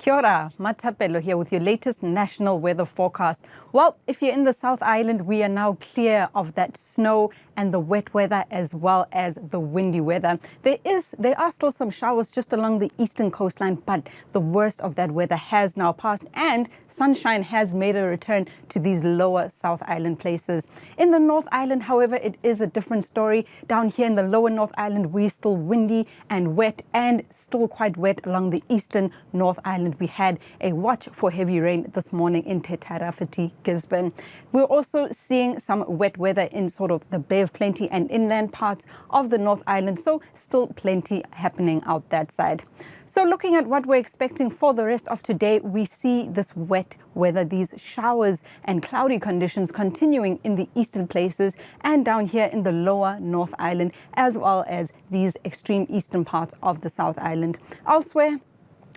Kia ora, Matapelo here with your latest national weather forecast. Well, if you're in the South Island, we are now clear of that snow and the wet weather as well as the windy weather. There are still some showers just along the eastern coastline, but the worst of that weather has now passed and sunshine has made a return to these lower South Island places. In the North Island, however, it is a different story. Down here in the lower North Island, we're still windy and wet and still quite wet along the eastern North Island. We had a watch for heavy rain this morning in Te Tairāwhiti, Gisborne. We're also seeing some wet weather in sort of the Bay of Plenty and inland parts of the North Island, so still plenty happening out that side. So looking at what we're expecting for the rest of today, we see this wet weather, these showers and cloudy conditions continuing in the eastern places and down here in the lower North Island, as well as these extreme eastern parts of the South Island. Elsewhere,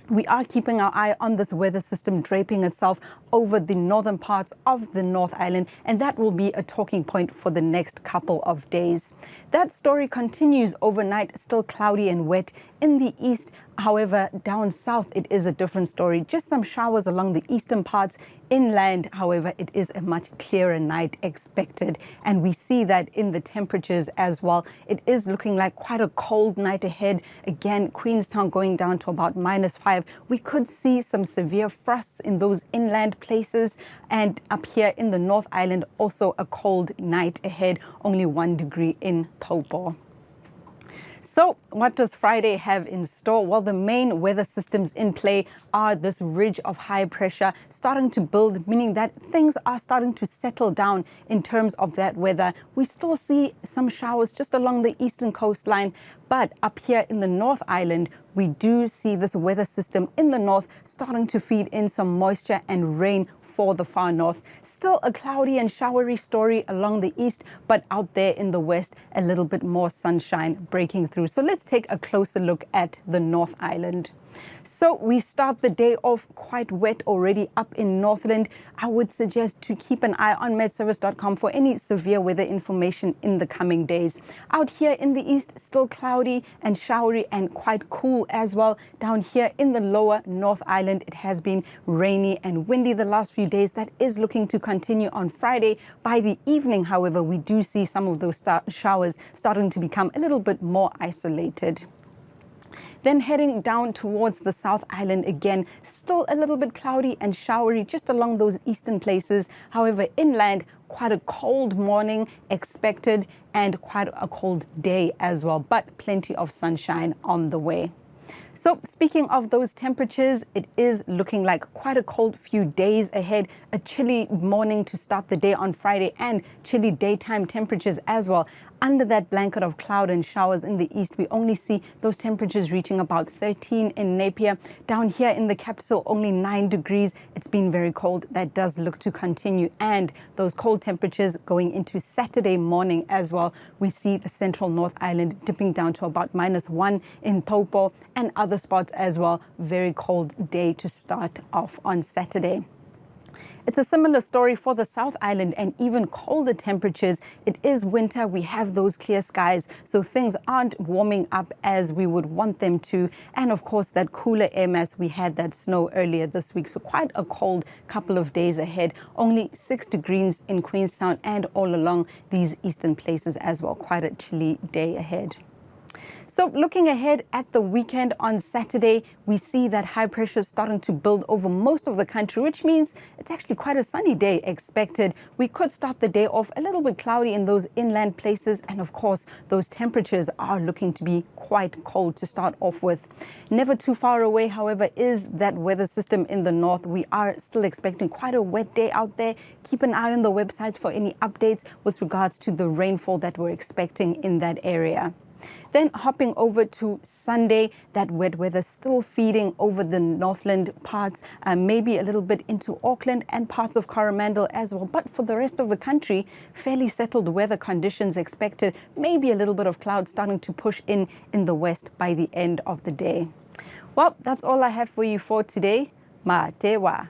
we are keeping our eye on this weather system draping itself over the northern parts of the North Island, and that will be a talking point for the next couple of days. That story continues overnight, still cloudy and wet in the east. However, down south, it is a different story. Just some showers along the eastern parts. Inland, however, it is a much clearer night expected. And we see that in the temperatures as well. It is looking like quite a cold night ahead. Again, Queenstown going down to about -5. We could see some severe frosts in those inland places. And up here in the North Island, also a cold night ahead, only 1 degree in Taupo. So what does Friday have in store? Well, the main weather systems in play are this ridge of high pressure starting to build, meaning that things are starting to settle down in terms of that weather. We still see some showers just along the eastern coastline, but up here in the North Island, we do see this weather system in the north starting to feed in some moisture and rain for the far north. Still a cloudy and showery story along the east, but out there in the west, a little bit more sunshine breaking through. So let's take a closer look at the North Island. So we start the day off quite wet already up in Northland. I would suggest to keep an eye on metservice.com for any severe weather information in the coming days. Out here in the east, still cloudy and showery and quite cool as well. Down here in the lower North Island, it has been rainy and windy the last few days. That is looking to continue on Friday. By the evening, however, we do see some of those showers starting to become a little bit more isolated. Then heading down towards the South Island again, still a little bit cloudy and showery just along those eastern places. However, inland, quite a cold morning expected and quite a cold day as well, but plenty of sunshine on the way. So speaking of those temperatures, it is looking like quite a cold few days ahead, a chilly morning to start the day on Friday and chilly daytime temperatures as well. Under that blanket of cloud and showers in the east, we only see those temperatures reaching about 13 in Napier. Down here in the capital, only 9 degrees. It's been very cold. That does look to continue. And those cold temperatures going into Saturday morning as well. We see the central North Island dipping down to about -1 in Taupo and other spots as well. Very cold day to start off on Saturday. It's a similar story for the South Island and even colder temperatures. It is winter. We have those clear skies, so things aren't warming up as we would want them to. And of course, that cooler air mass, we had that snow earlier this week, so quite a cold couple of days ahead. Only 6 degrees in Queenstown and all along these eastern places as well. Quite a chilly day ahead. So looking ahead at the weekend on Saturday, we see that high pressure starting to build over most of the country, which means it's actually quite a sunny day expected. We could start the day off a little bit cloudy in those inland places. And of course, those temperatures are looking to be quite cold to start off with. Never too far away, however, is that weather system in the north. We are still expecting quite a wet day out there. Keep an eye on the website for any updates with regards to the rainfall that we're expecting in that area. Then hopping over to Sunday, that wet weather still feeding over the Northland parts, maybe a little bit into Auckland and parts of Coromandel as well. But for the rest of the country, fairly settled weather conditions expected. Maybe a little bit of cloud starting to push in the west by the end of the day. Well, that's all I have for you for today. Ma te wa.